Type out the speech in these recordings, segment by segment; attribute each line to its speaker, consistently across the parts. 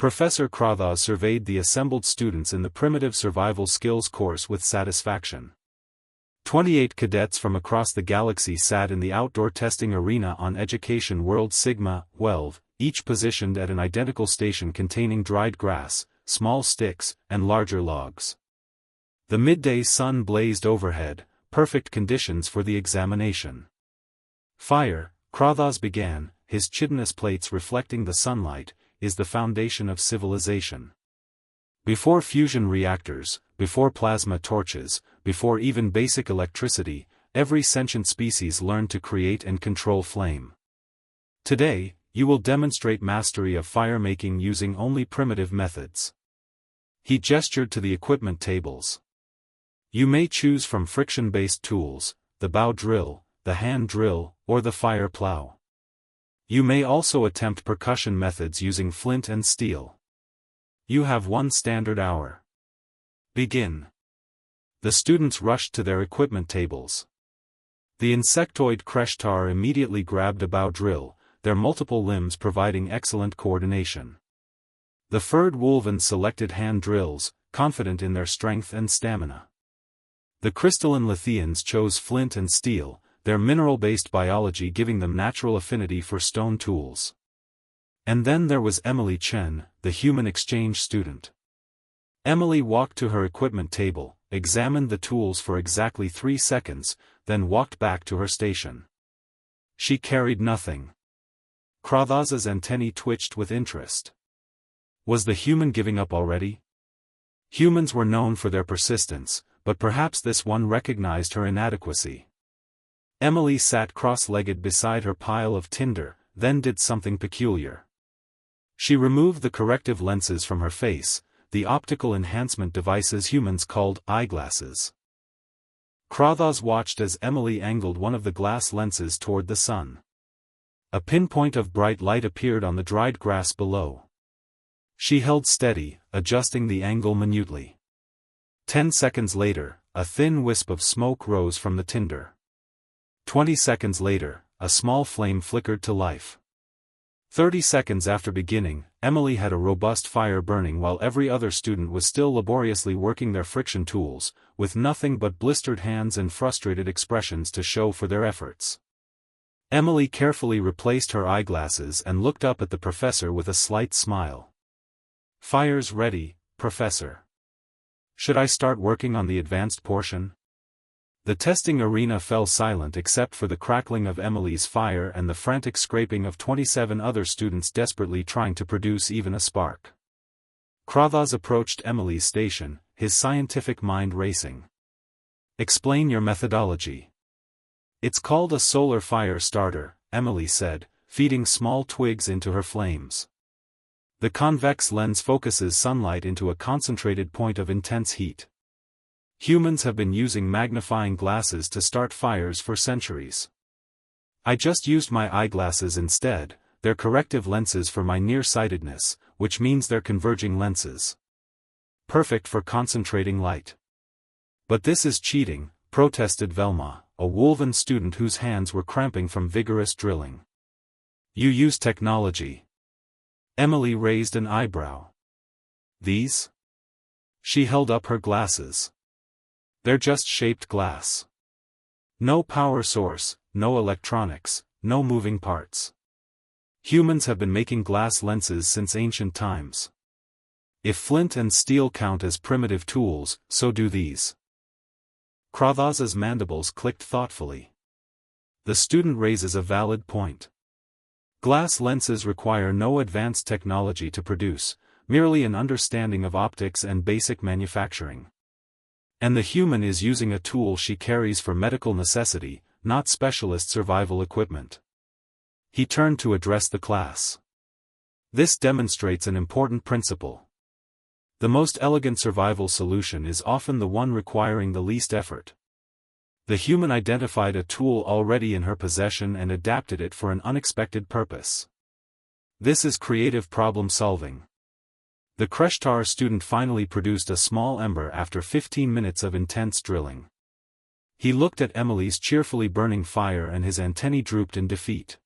Speaker 1: Professor Krathos surveyed the assembled students in the Primitive Survival Skills course with satisfaction. 28 cadets from across the galaxy sat in the outdoor testing arena on Education World Sigma-12, each positioned at an identical station containing dried grass, small sticks, and larger logs. The midday sun blazed overhead, perfect conditions for the examination. Fire, Krathos began, his chitinous plates reflecting the sunlight, is the foundation of civilization. Before fusion reactors, before plasma torches, before even basic electricity, every sentient species learned to create and control flame. Today, you will demonstrate mastery of fire-making using only primitive methods. He gestured to the equipment tables. You may choose from friction-based tools, the bow drill, the hand drill, or the fire plow. You may also attempt percussion methods using flint and steel. You have 1 standard hour. Begin. The students rushed to their equipment tables. The insectoid Kreshtar immediately grabbed a bow drill, their multiple limbs providing excellent coordination. The furred wolven selected hand drills, confident in their strength and stamina. The crystalline Lithians chose flint and steel, their mineral-based biology giving them natural affinity for stone tools. And then there was Emily Chen, the human exchange student. Emily walked to her equipment table, examined the tools for exactly 3 seconds, then walked back to her station. She carried nothing. Krathos's antennae twitched with interest. Was the human giving up already? Humans were known for their persistence, but perhaps this one recognized her inadequacy. Emily sat cross-legged beside her pile of tinder, then did something peculiar. She removed the corrective lenses from her face, the optical enhancement devices humans called eyeglasses. Krathos watched as Emily angled one of the glass lenses toward the sun. A pinpoint of bright light appeared on the dried grass below. She held steady, adjusting the angle minutely. 10 seconds later, a thin wisp of smoke rose from the tinder. 20 seconds later, a small flame flickered to life. 30 seconds after beginning, Emily had a robust fire burning while every other student was still laboriously working their friction tools, with nothing but blistered hands and frustrated expressions to show for their efforts. Emily carefully replaced her eyeglasses and looked up at the professor with a slight smile. "Fire's ready, Professor. Should I start working on the advanced portion?" The testing arena fell silent except for the crackling of Emily's fire and the frantic scraping of 27 other students desperately trying to produce even a spark. Krathos approached Emily's station, his scientific mind racing. "Explain your methodology." "It's called a solar fire starter," Emily said, feeding small twigs into her flames. The convex lens focuses sunlight into a concentrated point of intense heat. Humans have been using magnifying glasses to start fires for centuries. I just used my eyeglasses instead, they're corrective lenses for my nearsightedness, which means they're converging lenses. Perfect for concentrating light. "But this is cheating," protested Velma, a wolven student whose hands were cramping from vigorous drilling. "You use technology." Emily raised an eyebrow. "These?" She held up her glasses. "They're just shaped glass. No power source, no electronics, no moving parts. Humans have been making glass lenses since ancient times. If flint and steel count as primitive tools, so do these." Krathos's mandibles clicked thoughtfully. The student raises a valid point. Glass lenses require no advanced technology to produce, merely an understanding of optics and basic manufacturing. And the human is using a tool she carries for medical necessity, not specialist survival equipment. He turned to address the class. "This demonstrates an important principle. The most elegant survival solution is often the one requiring the least effort." The human identified a tool already in her possession and adapted it for an unexpected purpose. This is creative problem solving. The Kreshtar student finally produced a small ember after 15 minutes of intense drilling. He looked at Emily's cheerfully burning fire and his antennae drooped in defeat.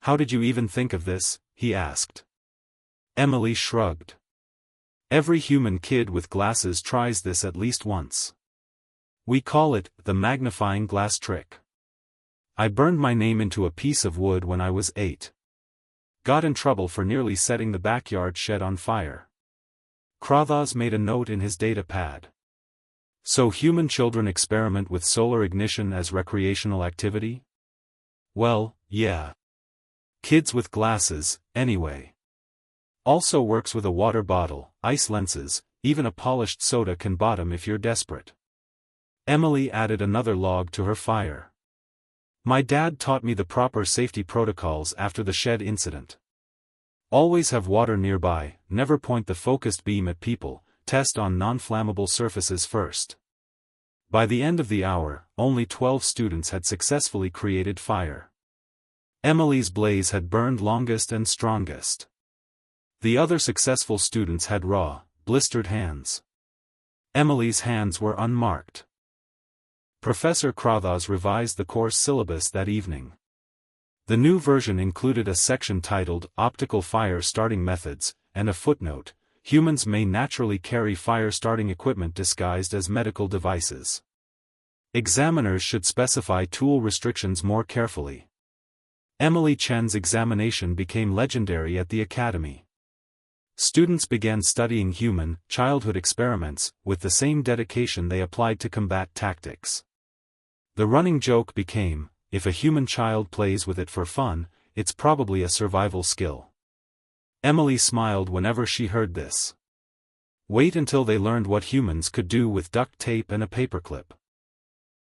Speaker 1: "How did you even think of this?" he asked. Emily shrugged. Every human kid with glasses tries this at least once. We call it the magnifying glass trick. I burned my name into a piece of wood when I was 8. Got in trouble for nearly setting the backyard shed on fire. Crothers made a note in his data pad. So human children experiment with solar ignition as recreational activity? Well, yeah. Kids with glasses, anyway. Also works with a water bottle, ice lenses, even a polished soda can bottom if you're desperate. Emily added another log to her fire. My dad taught me the proper safety protocols after the shed incident. Always have water nearby, never point the focused beam at people, test on non-flammable surfaces first. By the end of the hour, only 12 students had successfully created fire. Emily's blaze had burned longest and strongest. The other successful students had raw, blistered hands. Emily's hands were unmarked. Professor Crothers revised the course syllabus that evening. The new version included a section titled Optical Fire Starting Methods, and a footnote, humans may naturally carry fire-starting equipment disguised as medical devices. Examiners should specify tool restrictions more carefully. Emily Chen's examination became legendary at the Academy. Students began studying human, childhood experiments, with the same dedication they applied to combat tactics. The running joke became, if a human child plays with it for fun, it's probably a survival skill. Emily smiled whenever she heard this. Wait until they learned what humans could do with duct tape and a paperclip.